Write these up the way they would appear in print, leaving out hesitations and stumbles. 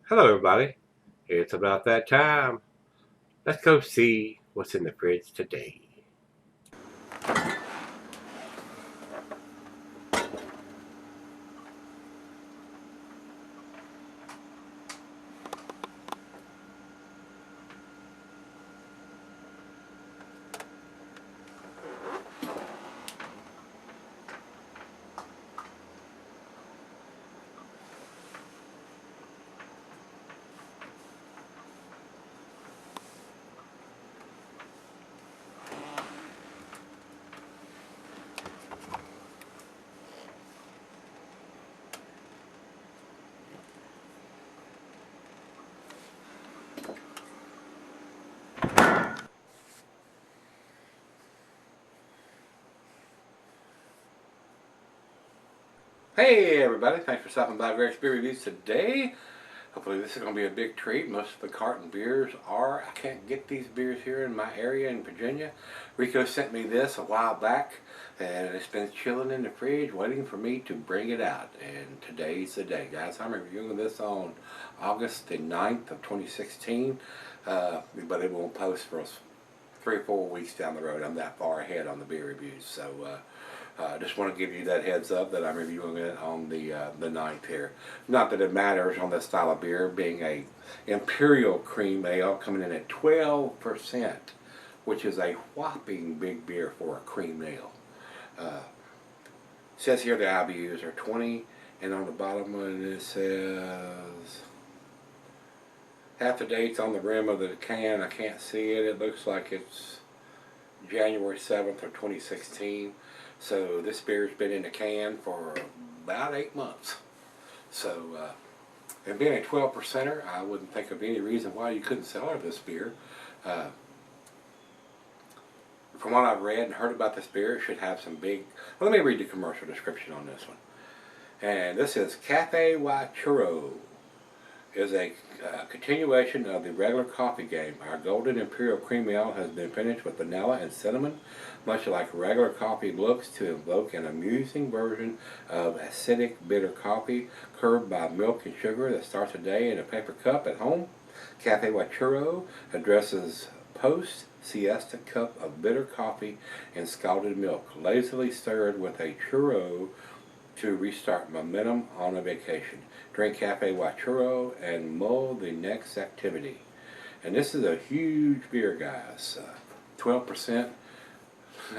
Hello, everybody. It's about that time. Let's go see what's in the fridge today. Hey, everybody. Thanks for stopping by Gregsbeerreviews today. Hopefully this is going to be a big treat. Most of the Carton beers are. I can't get these beers here in my area in Virginia. Rico sent me this a while back, and it's been chilling in the fridge waiting for me to bring it out. And today's the day, guys. I'm reviewing this on August the 9th of 2016, but it won't post for us 3 or 4 weeks down the road. I'm that far ahead on the beer reviews, so I just want to give you that heads up that I'm reviewing it on the 9th here. Not that it matters on this style of beer, being a Imperial cream ale coming in at 12%, which is a whopping big beer for a cream ale. Says here the IBUs are 20, and on the bottom one it says half the date's on the rim of the can. I can't see it. It looks like it's January 7th of 2016. So this beer's been in the can for about 8 months. So, and being a 12%er, I wouldn't think of any reason why you couldn't sell her this beer. From what I've read and heard about this beer, it should have some big... Well, let me read the commercial description on this one. And this is Cafe y Churro. Is a continuation of the regular coffee game. Our Golden Imperial Cream Ale has been finished with vanilla and cinnamon, much like regular coffee looks, to evoke an amusing version of acidic bitter coffee curbed by milk and sugar that starts a day in a paper cup at home. Cafe y Churro addresses post-siesta cup of bitter coffee and scalded milk, lazily stirred with a churro to restart momentum on a vacation. Drink Cafe y Churro and mull the next activity. And this is a huge beer, guys. 12%.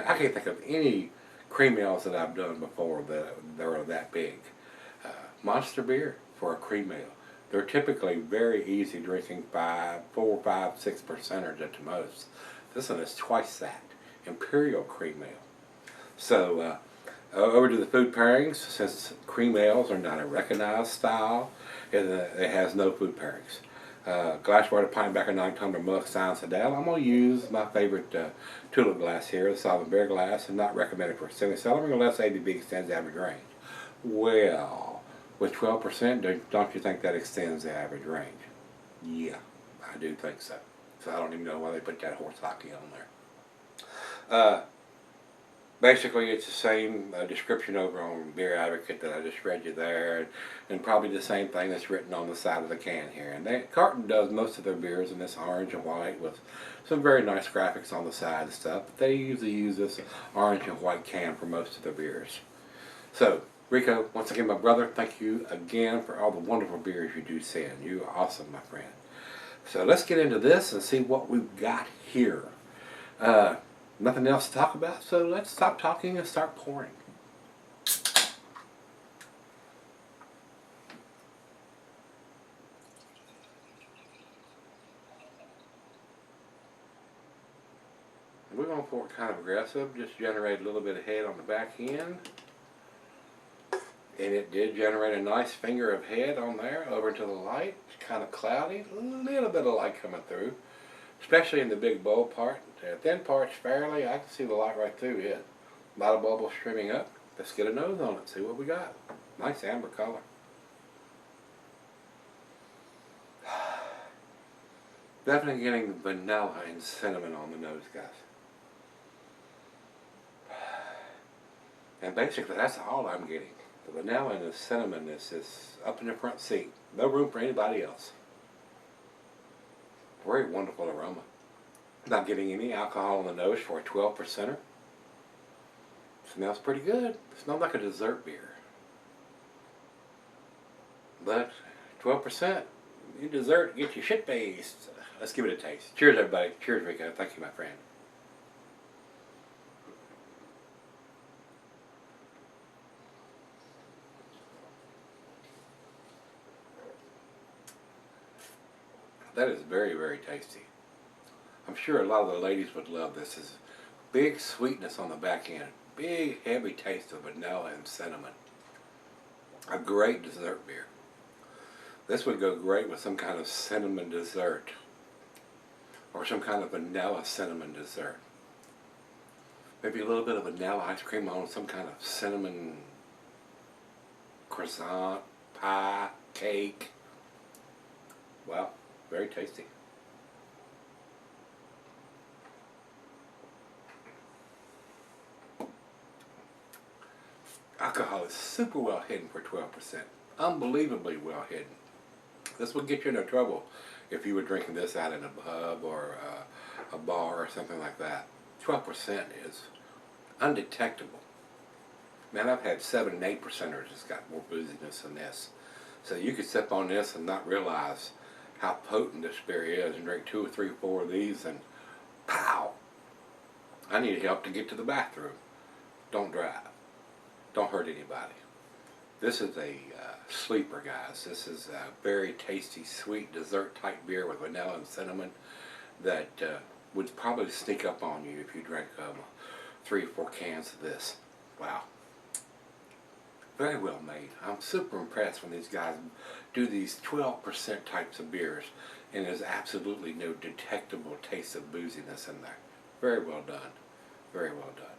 I can't think of any cream ales that I've done before that are that big. Monster beer for a cream ale. They're typically very easy drinking, 4, 5, 6%ers at the most. This one is twice that. Imperial cream ale. So, over to the food pairings. Since cream ales are not a recognized style, it has no food pairings. Glassware to pint back a 9-tumbler mug Science Adele. I'm going to use my favorite tulip glass here, the solid beer glass, and not recommended for semi-cellaring unless ABV extends the average range. Well, with 12%, don't you think that extends the average range? Yeah, I do think so. So I don't even know why they put that horse hockey on there. Basically, it's the same description over on Beer Advocate that I just read you there, and probably the same thing that's written on the side of the can here. And Carton does most of their beers in this orange and white with some very nice graphics on the side and stuff. But they usually use this orange and white can for most of their beers. So, Rico, once again, my brother, thank you again for all the wonderful beers you do send. You are awesome, my friend. So let's get into this and see what we've got here. Nothing else to talk about, so let's stop talking and start pouring. We're going to pour it kind of aggressive, just generate a little bit of head on the back end. And it did generate a nice finger of head on there over to the light. It's kind of cloudy, a little bit of light coming through, especially in the big bowl part. The thin part's fairly, I can see the light right through it. A lot of bubbles streaming up. Let's get a nose on it, see what we got. Nice amber color. Definitely getting vanilla and cinnamon on the nose, guys. And basically that's all I'm getting. The vanilla and the cinnamon is just up in the front seat. No room for anybody else. Very wonderful aroma. Not getting any alcohol in the nose for a 12%er. Smells pretty good. It smells like a dessert beer. But 12%, you dessert, get you shit faced. Let's give it a taste. Cheers, everybody. Cheers, Rico. Thank you, my friend. That is very, very tasty. I'm sure a lot of the ladies would love this. It's big sweetness on the back end. Big, heavy taste of vanilla and cinnamon. A great dessert beer. This would go great with some kind of cinnamon dessert. Or some kind of vanilla cinnamon dessert. Maybe a little bit of vanilla ice cream on some kind of cinnamon croissant, pie, cake. Wow, very tasty. Alcohol is super well hidden for 12%. Unbelievably well hidden. This will get you into trouble if you were drinking this out in a pub or a bar or something like that. 12% is undetectable. Man, I've had 7 and 8%ers that's got more booziness than this. So you could sip on this and not realize how potent this beer is and drink 2 or 3 or 4 of these and pow! I need help to get to the bathroom. Don't drive. Don't hurt anybody. This is a sleeper, guys. This is a very tasty, sweet dessert type beer with vanilla and cinnamon that would probably sneak up on you if you drank 3 or 4 cans of this. Wow. Very well made. I'm super impressed when these guys do these 12% types of beers and there's absolutely no detectable taste of booziness in there. Very well done. Very well done.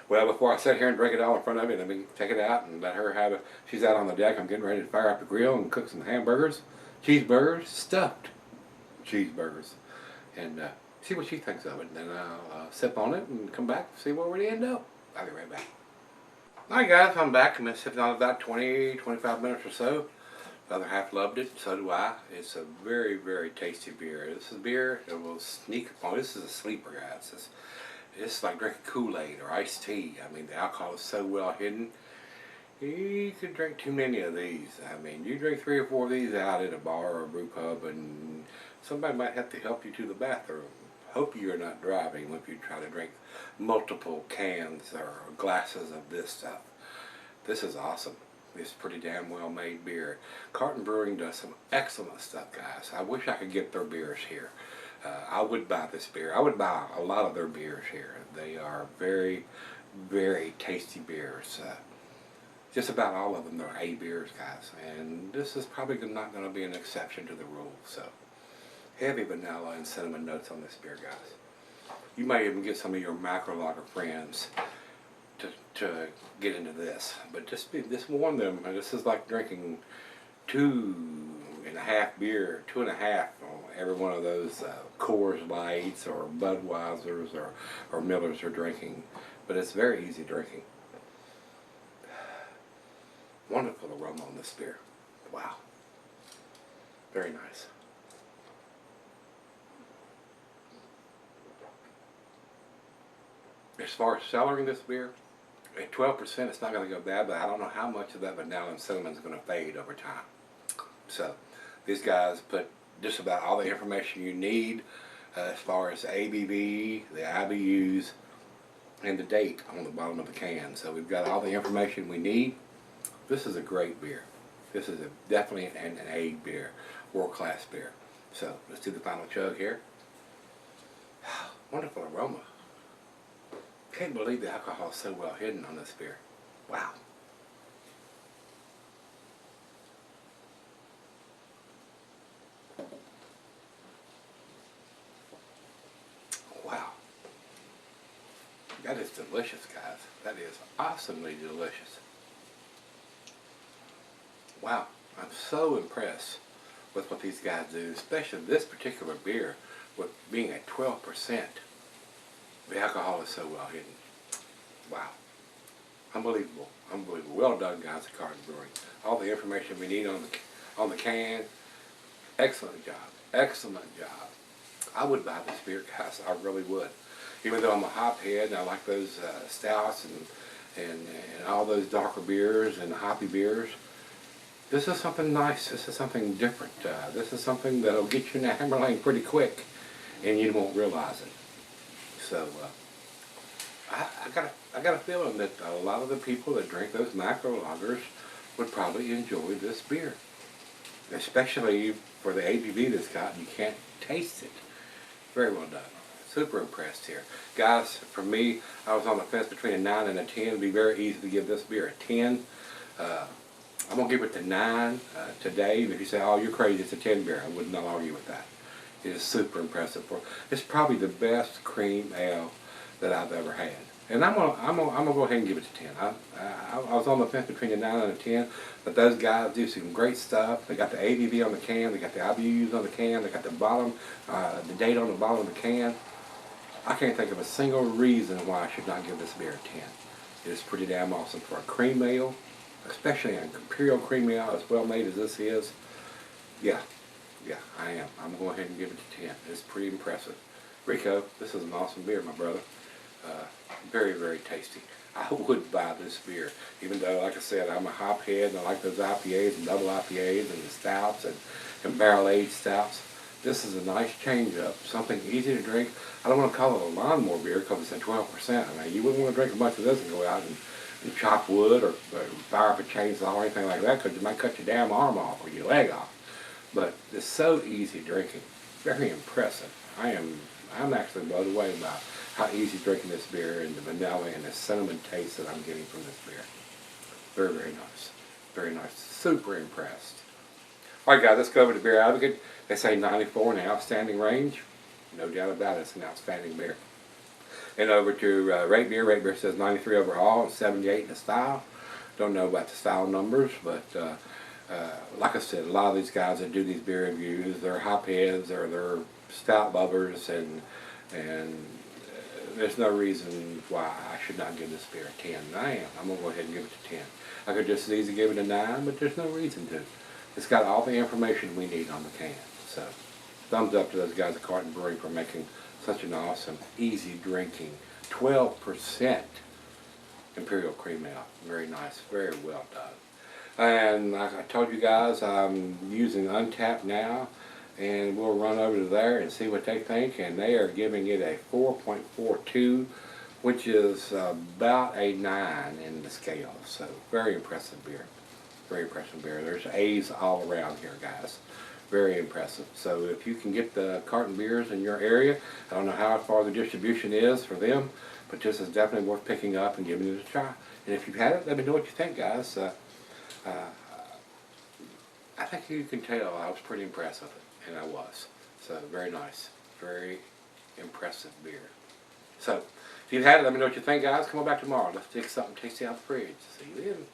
Well, before I sit here and drink it all in front of you, let me take it out and let her have it. She's out on the deck. I'm getting ready to fire up the grill and cook some hamburgers, cheeseburgers, stuffed cheeseburgers, and see what she thinks of it. And then I'll sip on it and come back and see where we end up. I'll be right back. Alright guys, I'm back. I've been sipping on it about 20-25 minutes or so. The other half loved it, so do I. It's a very, very tasty beer. This is a beer that will sneak up on. This is a sleeper, guys. It's like drinking Kool-Aid or iced tea. I mean, the alcohol is so well hidden. You could drink too many of these. I mean, you drink 3 or 4 of these out at a bar or a brew pub and somebody might have to help you to the bathroom. Hope you're not driving if you try to drink multiple cans or glasses of this stuff. This is awesome. It's pretty damn well made beer. Carton Brewing does some excellent stuff, guys. I wish I could get their beers here. I would buy this beer. I would buy a lot of their beers here. They are very, very tasty beers. Just about all of them are A beers, guys. And this is probably not going to be an exception to the rule. So, heavy vanilla and cinnamon notes on this beer, guys. You might even get some of your macro lager friends to get into this. But just warn them. This is like drinking 2.5 beer, 2.5 on every one of those Coors Lights or Budweisers or Millers are drinking. But it's very easy drinking. Wonderful aroma on this beer. Wow. Very nice. As far as cellaring this beer, at 12% it's not going to go bad, but I don't know how much of that vanilla and cinnamon is going to fade over time. So these guys put just about all the information you need as far as the ABV, the IBUs, and the date on the bottom of the can. So we've got all the information we need. This is a great beer. This is definitely an A beer, world-class beer. So let's do the final chug here. Wonderful aroma. Can't believe the alcohol is so well hidden on this beer. Wow. Wow. That is delicious, guys. That is awesomely delicious. Wow. I'm so impressed with what these guys do, especially this particular beer with being at 12%. The alcohol is so well hidden. Wow. Unbelievable. Unbelievable. Well done, guys at Carton Brewing. All the information we need on the can. Excellent job. Excellent job. I would buy this beer, guys. I really would. Even though I'm a hophead and I like those stouts and all those darker beers and hoppy beers, this is something nice. This is something different. This is something that'll get you in the hammer lane pretty quick, and you won't realize it. So I got a feeling that a lot of the people that drink those macro lagers would probably enjoy this beer, especially for the ABV that's got. You can't taste it. Very well done. Super impressed here. Guys, for me, I was on the fence between a 9 and a 10. It would be very easy to give this beer a 10. I'm going to give it to 9 today. If you say, oh, you're crazy, it's a 10 beer, I would not argue with that. It is super impressive. It's probably the best cream ale that I've ever had. And I'm gonna go ahead and give it a 10. I was on the fence between a 9 and a 10, but those guys do some great stuff. They got the ABV on the can, they got the IBUs on the can, they got the bottom, the date on the bottom of the can. I can't think of a single reason why I should not give this beer a 10. It is pretty damn awesome for a cream ale, especially an Imperial cream ale as well made as this is. Yeah, I am. I'm going to go ahead and give it a 10. It's pretty impressive. Rico, this is an awesome beer, my brother. Very, very tasty. I would buy this beer, even though, like I said, I'm a hophead and I like those IPAs and double IPAs and the stouts and barrel-aged stouts. This is a nice change-up, something easy to drink. I don't want to call it a lawnmower beer because it's at 12%. I mean, you wouldn't want to drink a bunch of this and go out and chop wood or fire up a chainsaw or anything like that, because it might cut your damn arm off or your leg off. But it's so easy drinking. Very impressive. I'm actually blown away by how easy drinking this beer and the vanilla and the cinnamon taste that I'm getting from this beer. Very, very nice. Very nice. Super impressed. Alright guys, let's go over to Beer Advocate. They say 94 in the outstanding range. No doubt about it, it's an outstanding beer. And over to Rate Beer. Rate Beer says 93 overall and 78 in the style. Don't know about the style numbers, but like I said, a lot of these guys that do these beer reviews, they're hopheads or they're stout lovers, and there's no reason why I should not give this beer a 10. I am. I'm going to go ahead and give it a 10. I could just as easily give it a 9, but there's no reason to. It's got all the information we need on the can. So, thumbs up to those guys at Carton Brewing for making such an awesome, easy drinking, 12% Imperial Cream Ale. Very nice. Very well done. And like I told you guys, I'm using Untappd now. And we'll run over to there and see what they think, and they are giving it a 4.42, which is about a 9 in the scale. So very impressive beer. Very impressive beer. There's A's all around here, guys. Very impressive. So if you can get the Carton beers in your area, I don't know how far the distribution is for them, but this is definitely worth picking up and giving it a try. And if you've had it, let me know what you think, guys. I think you can tell I was pretty impressed with it. And I was. So, very nice. Very impressive beer. So, if you've had it, let me know what you think, guys. Come on back tomorrow. Let's take something tasty out of the fridge. See you then.